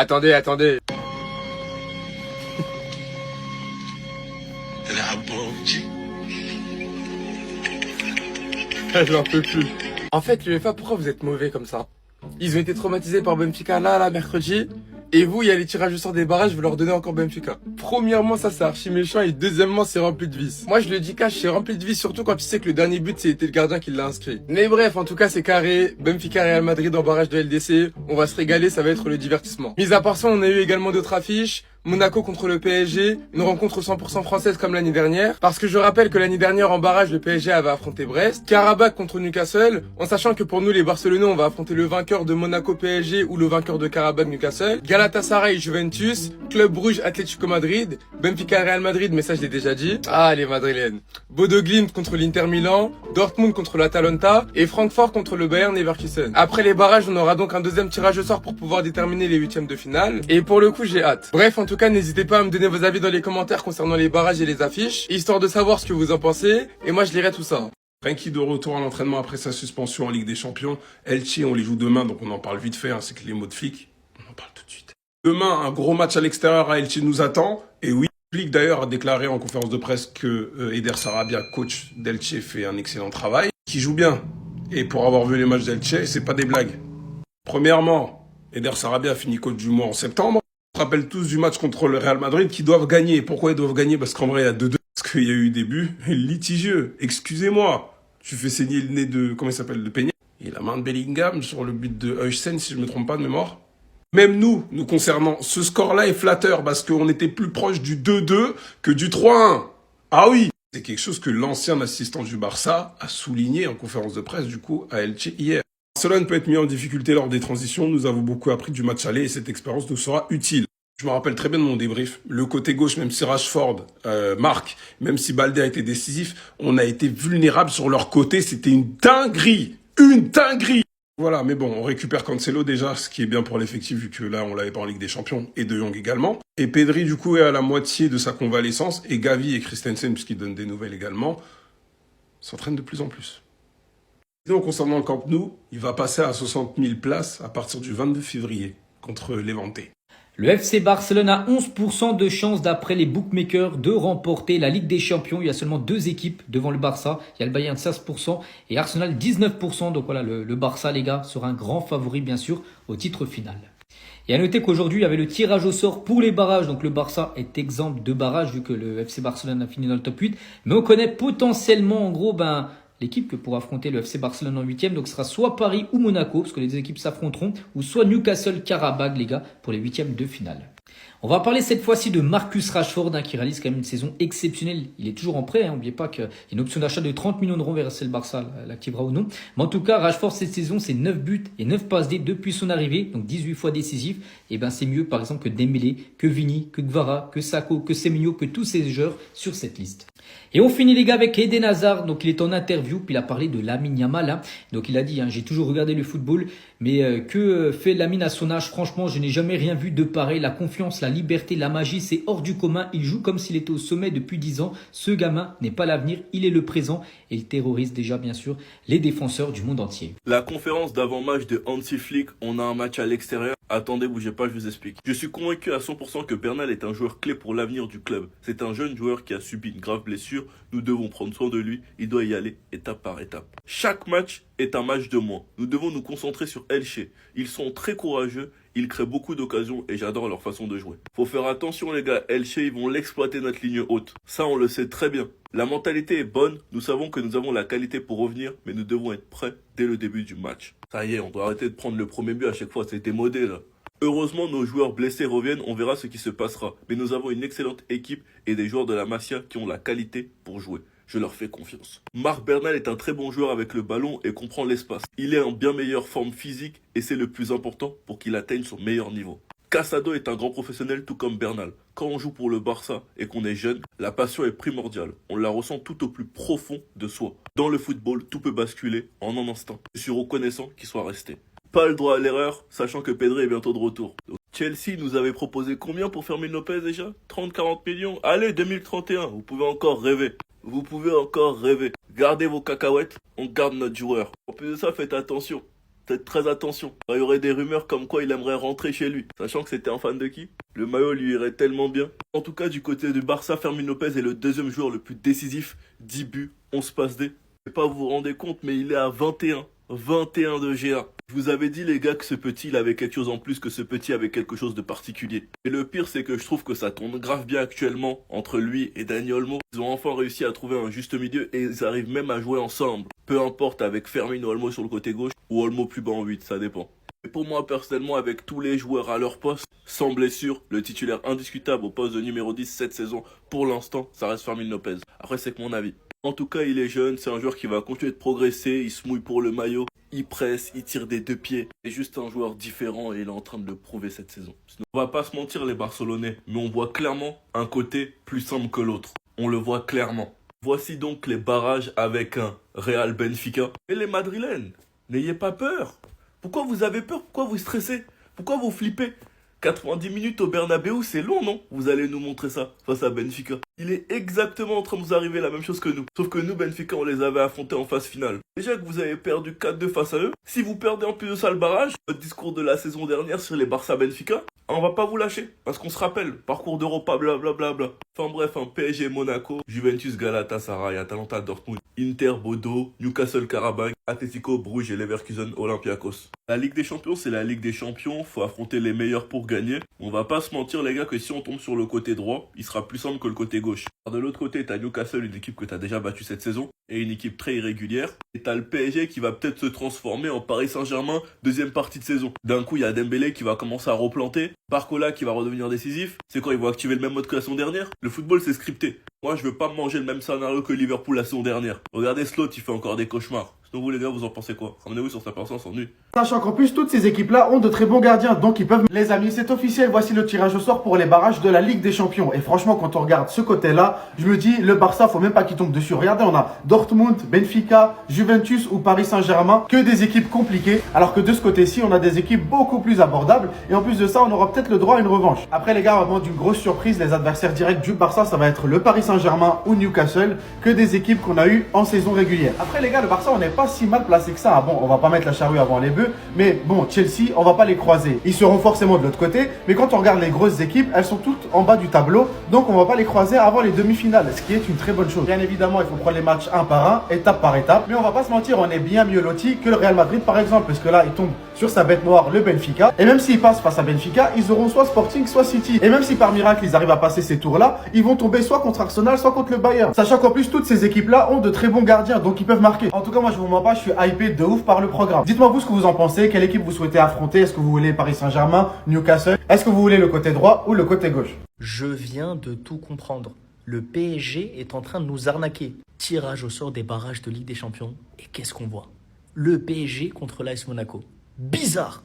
Attendez, attendez. J'en peux plus. En fait, l'UEFA, pourquoi vous êtes mauvais comme ça? Ils ont été traumatisés par Benfica là, mercredi. Et vous, il y a les tirages au sort des barrages, vous leur donnez encore Benfica. Premièrement, ça c'est archi méchant et deuxièmement, c'est rempli de vices. Moi, je le dis cash, c'est rempli de vices, surtout quand tu sais que le dernier but, c'était le gardien qui l'a inscrit. Mais bref, en tout cas, c'est carré. Benfica Real Madrid en barrage de LDC. On va se régaler, ça va être le divertissement. Mis à part ça, on a eu également d'autres affiches. Monaco contre le PSG, une rencontre 100% française comme l'année dernière. Parce que je rappelle que l'année dernière en barrage, le PSG avait affronté Brest. Karabakh contre Newcastle, en sachant que pour nous les Barcelonais, on va affronter le vainqueur de Monaco PSG ou le vainqueur de Karabakh Newcastle. Galatasaray Juventus, Club Brugge Atlético Madrid, Benfica Real Madrid, mais ça je l'ai déjà dit. Ah les Madrilènes. Bodo Glimt contre l'Inter Milan, Dortmund contre l'Atalanta et Francfort contre le Bayern Leverkusen. Après les barrages, on aura donc un deuxième tirage au sort pour pouvoir déterminer les huitièmes de finale. Et pour le coup, j'ai hâte. Bref, en tout cas, n'hésitez pas à me donner vos avis dans les commentaires concernant les barrages et les affiches, histoire de savoir ce que vous en pensez, et moi je lirai tout ça. Frenkie de retour à l'entraînement après sa suspension en Ligue des Champions. Elche, on les joue demain, donc on en parle vite fait, c'est que les mots de flic, on en parle tout de suite. Demain, un gros match à l'extérieur à Elche nous attend, et oui, Flick d'ailleurs a déclaré en conférence de presse que Eder Sarabia, coach d'Elche, fait un excellent travail, qui joue bien. Et pour avoir vu les matchs d'Elche, c'est pas des blagues. Premièrement, Eder Sarabia a fini coach du mois en septembre. On se rappelle tous du match contre le Real Madrid qui doivent gagner. Pourquoi ils doivent gagner? Parce qu'en vrai, il y a 2-2. Parce qu'il y a eu des buts litigieux. Excusez-moi. Tu fais saigner le nez de, comment il s'appelle, de Peña. Et la main de Bellingham sur le but de Huysen, si je me trompe pas de mémoire. Même nous concernant, ce score-là est flatteur parce qu'on était plus proche du 2-2 que du 3-1. Ah oui! C'est quelque chose que l'ancien assistant du Barça a souligné en conférence de presse, du coup, à Elche hier. Barcelone peut être mis en difficulté lors des transitions. Nous avons beaucoup appris du match aller et cette expérience nous sera utile. Je me rappelle très bien de mon débrief. Le côté gauche, même si Rashford marque, même si Balde a été décisif, on a été vulnérable sur leur côté. C'était une dinguerie. Une dinguerie. Voilà, mais bon, on récupère Cancelo déjà, ce qui est bien pour l'effectif, vu que là, on l'avait pas en Ligue des Champions, et De Jong également. Et Pedri, du coup, est à la moitié de sa convalescence, et Gavi et Christensen, puisqu'ils donnent des nouvelles également, s'entraînent de plus en plus. Sinon, concernant le Camp Nou, il va passer à 60 000 places à partir du 22 février, contre Levante. Le FC Barcelone a 11% de chance d'après les bookmakers de remporter la Ligue des Champions. Il y a seulement deux équipes devant le Barça. Il y a le Bayern 16% et Arsenal 19%. Donc voilà, le Barça, les gars, sera un grand favori, bien sûr, au titre final. Et à noter qu'aujourd'hui, il y avait le tirage au sort pour les barrages. Donc le Barça est exempt de barrage vu que le FC Barcelone a fini dans le top 8. Mais on connaît potentiellement, en gros, l'équipe que pour affronter le FC Barcelone en 8e, donc ce sera soit Paris ou Monaco, parce que les deux équipes s'affronteront, ou soit Newcastle Karabakh, les gars, pour les 8e de finale. On va parler cette fois-ci de Marcus Rashford, qui réalise quand même une saison exceptionnelle. Il est toujours en prêt, n'oubliez pas qu'il y a une option d'achat de 30 millions d'euros vers si le Barça l'activera ou non. Mais en tout cas, Rashford, cette saison, c'est 9 buts et 9 passes D depuis son arrivée, donc 18 fois décisif. Et c'est mieux, par exemple, que Dembélé, que Vini, que Gvara, que Sakho, que Semenyo, que tous ces joueurs sur cette liste. Et on finit les gars avec Eden Hazard, donc il est en interview, puis il a parlé de Lamine Yamal, donc il a dit, j'ai toujours regardé le football, mais que fait Lamine à son âge? Franchement, je n'ai jamais rien vu de pareil, la confiance, la liberté, la magie, c'est hors du commun, il joue comme s'il était au sommet depuis 10 ans, ce gamin n'est pas l'avenir, il est le présent, et il terrorise déjà bien sûr les défenseurs du monde entier. La conférence d'avant-match de Hansi Flick, on a un match à l'extérieur. Attendez, bougez pas, je vous explique. Je suis convaincu à 100% que Bernal est un joueur clé pour l'avenir du club. C'est un jeune joueur qui a subi une grave blessure. Nous devons prendre soin de lui. Il doit y aller étape par étape. Chaque match est un match de moins. Nous devons nous concentrer sur Elche. Ils sont très courageux. Ils créent beaucoup d'occasions et j'adore leur façon de jouer. Faut faire attention les gars, Elche, ils vont l'exploiter notre ligne haute. Ça, on le sait très bien. La mentalité est bonne, nous savons que nous avons la qualité pour revenir, mais nous devons être prêts dès le début du match. Ça y est, on doit arrêter de prendre le premier but à chaque fois, c'est démodé là. Heureusement, nos joueurs blessés reviennent, on verra ce qui se passera. Mais nous avons une excellente équipe et des joueurs de la Masia qui ont la qualité pour jouer. Je leur fais confiance. Marc Bernal est un très bon joueur avec le ballon et comprend l'espace. Il est en bien meilleure forme physique et c'est le plus important pour qu'il atteigne son meilleur niveau. Casado est un grand professionnel tout comme Bernal. Quand on joue pour le Barça et qu'on est jeune, la passion est primordiale. On la ressent tout au plus profond de soi. Dans le football, tout peut basculer en un instant. Je suis reconnaissant qu'il soit resté. Pas le droit à l'erreur, sachant que Pedri est bientôt de retour. Chelsea nous avait proposé combien pour Fermin Lopez déjà? 30-40 millions? Allez, 2031, vous pouvez encore rêver. Vous pouvez encore rêver. Gardez vos cacahuètes, on garde notre joueur. En plus de ça, faites attention. Faites très attention. Il y aurait des rumeurs comme quoi il aimerait rentrer chez lui. Sachant que c'était un fan de qui? Le maillot lui irait tellement bien. En tout cas, du côté du Barça, Fermín López est le deuxième joueur le plus décisif. 10 buts, 11 passes D. Je sais pas vous vous rendez compte, mais il est à 21. 21 de GA. Je vous avais dit les gars que ce petit il avait quelque chose en plus, que ce petit avait quelque chose de particulier. Et le pire c'est que je trouve que ça tourne grave bien actuellement entre lui et Dani Olmo. Ils ont enfin réussi à trouver un juste milieu et ils arrivent même à jouer ensemble. Peu importe avec Fermín ou Olmo sur le côté gauche ou Olmo plus bas en 8, ça dépend. Et pour moi personnellement, avec tous les joueurs à leur poste, sans blessure, le titulaire indiscutable au poste de numéro 10 cette saison, pour l'instant, ça reste Fermín López. Après c'est que mon avis. En tout cas, il est jeune, c'est un joueur qui va continuer de progresser, il se mouille pour le maillot, il presse, il tire des deux pieds. C'est juste un joueur différent et il est en train de le prouver cette saison. On va pas se mentir les Barcelonais, mais on voit clairement un côté plus simple que l'autre. On le voit clairement. Voici donc les barrages avec un Real Benfica. Et les Madrilènes, n'ayez pas peur. Pourquoi vous avez peur? Pourquoi vous stressez? Pourquoi vous flippez? 90 minutes au Bernabéu, c'est long, non? Vous allez nous montrer ça face à Benfica. Il est exactement en train de vous arriver la même chose que nous. Sauf que nous, Benfica, on les avait affrontés en phase finale. Déjà que vous avez perdu 4-2 face à eux, si vous perdez en plus de ça le barrage, votre discours de la saison dernière sur les Barça-Benfica, on va pas vous lâcher. Parce qu'on se rappelle, parcours d'Europa, blablabla. Enfin bref, un PSG Monaco, Juventus Galatasaray, Atalanta Dortmund, Inter Bodo, Newcastle Karabakh, Atletico Bruges et Leverkusen Olympiakos. La Ligue des Champions, c'est la Ligue des Champions, faut affronter les meilleurs pour gagner. On va pas se mentir les gars que si on tombe sur le côté droit, il sera plus simple que le côté gauche. Alors, de l'autre côté, t'as Newcastle, une équipe que t'as déjà battue cette saison, et une équipe très irrégulière. Et t'as le PSG qui va peut-être se transformer en Paris Saint-Germain, deuxième partie de saison. D'un coup, il y a Dembélé qui va commencer à replanter, Barcola qui va redevenir décisif. C'est quand ils vont activer le même mode que la saison dernière. Le football, c'est scripté. Moi, je veux pas manger le même scénario que Liverpool la saison dernière. Regardez Slot, il fait encore des cauchemars. Sinon, vous les gars, vous en pensez quoi? Ramenez-vous sur sa personne sans nu. Sachant qu'en plus, toutes ces équipes-là ont de très bons gardiens, donc ils peuvent... Les amis, c'est officiel, voici le tirage au sort pour les barrages de la Ligue des Champions. Et franchement, quand on regarde ce côté-là, je me dis, le Barça, faut même pas qu'il tombe dessus. Regardez, on a Dortmund, Benfica, Juventus ou Paris Saint-Germain, que des équipes compliquées. Alors que de ce côté-ci, on a des équipes beaucoup plus abordables. Et en plus de ça, on aura peut-être le droit à une revanche. Après, les gars, vraiment d'une grosse surprise, les adversaires directs du Barça, ça va être le Paris Saint-Germain ou Newcastle, que des équipes qu'on a eues en saison régulière. Après, les gars, le Barça, on n'est pas si mal placé que ça. Ah bon, on va pas mettre la charrue avant les bœufs, mais bon, Chelsea, on va pas les croiser. Ils seront forcément de l'autre côté, mais quand on regarde les grosses équipes, elles sont toutes en bas du tableau, donc on va pas les croiser avant les demi-finales, ce qui est une très bonne chose. Bien évidemment, il faut prendre les matchs un par un, étape par étape, mais on va pas se mentir, on est bien mieux lotis que le Real Madrid par exemple, parce que là, il tombe sur sa bête noire, le Benfica, et même s'ils passent face à Benfica, ils auront soit Sporting, soit City. Et même si par miracle, ils arrivent à passer ces tours-là, ils vont tomber soit contre Arsenal, soit contre le Bayern. Sachant qu'en plus, toutes ces équipes-là ont de très bons gardiens, donc ils peuvent marquer. En tout cas, moi, je vous mens pas, je suis hypé de ouf par le programme. Dites-moi vous ce que vous en pensez, quelle équipe vous souhaitez affronter, est-ce que vous voulez Paris Saint-Germain, Newcastle, est-ce que vous voulez le côté droit ou le côté gauche? Je viens de tout comprendre. Le PSG est en train de nous arnaquer. Tirage au sort des barrages de Ligue des Champions. Et qu'est-ce qu'on voit? Le PSG contre l'AS Monaco. Bizarre!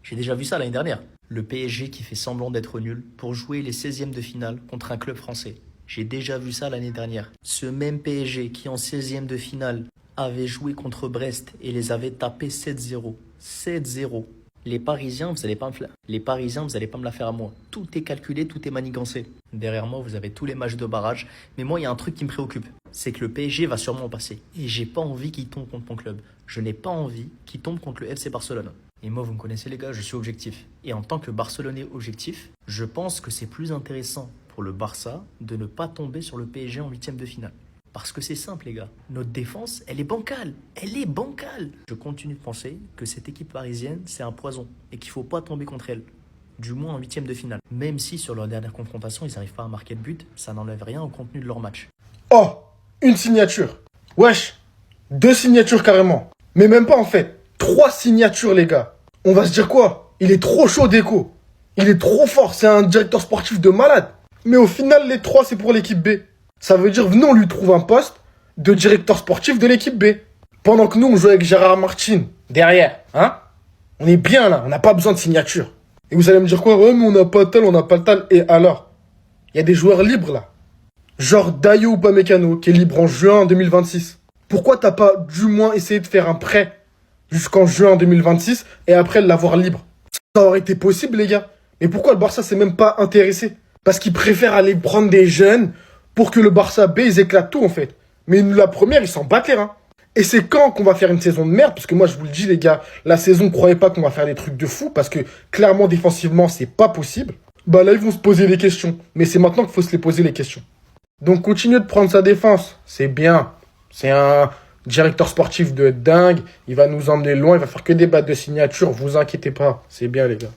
J'ai déjà vu ça l'année dernière. Le PSG qui fait semblant d'être nul pour jouer les 16e de finale contre un club français. J'ai déjà vu ça l'année dernière. Ce même PSG qui en 16e de finale avait joué contre Brest et les avait tapés 7-0. 7-0. Les Parisiens, vous allez pas me la faire à moi. Tout est calculé, tout est manigancé. Derrière moi, vous avez tous les matchs de barrage. Mais moi, il y a un truc qui me préoccupe. C'est que le PSG va sûrement passer. Et j'ai pas envie qu'il tombe contre mon club. Je n'ai pas envie qu'il tombe contre le FC Barcelone. Et moi, vous me connaissez les gars, je suis objectif. Et en tant que Barcelonais objectif, je pense que c'est plus intéressant pour le Barça de ne pas tomber sur le PSG en 8e de finale. Parce que c'est simple les gars, notre défense, elle est bancale. Elle est bancale. Je continue de penser que cette équipe parisienne, c'est un poison et qu'il ne faut pas tomber contre elle. Du moins en 8e de finale. Même si sur leur dernière confrontation, ils n'arrivent pas à marquer de but, ça n'enlève rien au contenu de leur match. Oh, une signature. Wesh, 2 signatures carrément. Mais même pas en fait, 3 signatures les gars. On va se dire quoi? Il est trop chaud Déco. Il est trop fort, c'est un directeur sportif de malade. Mais au final, les 3 c'est pour l'équipe B. Ça veut dire, venons, on lui trouve un poste de directeur sportif de l'équipe B. Pendant que nous, on joue avec Gérard Martin derrière, hein. On est bien là, on n'a pas besoin de signature. Et vous allez me dire quoi? Ouais, mais on n'a pas le tal. Et alors? Il y a des joueurs libres là. Genre Dayo Upamecano, qui est libre en juin 2026. Pourquoi t'as pas du moins essayé de faire un prêt jusqu'en juin 2026 et après l'avoir libre? Ça aurait été possible, les gars. Mais pourquoi le Barça s'est même pas intéressé? Parce qu'ils préfèrent aller prendre des jeunes pour que le Barça B, ils éclatent tout, en fait. Mais la première, ils s'en battent les reins. Et c'est quand qu'on va faire une saison de merde? Parce que moi, je vous le dis, les gars, la saison, croyez pas qu'on va faire des trucs de fou, parce que clairement, défensivement, c'est pas possible. Bah là, ils vont se poser des questions. Mais c'est maintenant qu'il faut se les poser, les questions. Donc, continuez de prendre sa défense. C'est bien. C'est un directeur sportif de dingue. Il va nous emmener loin. Il va faire que des battes de signature. Vous inquiétez pas. C'est bien, les gars.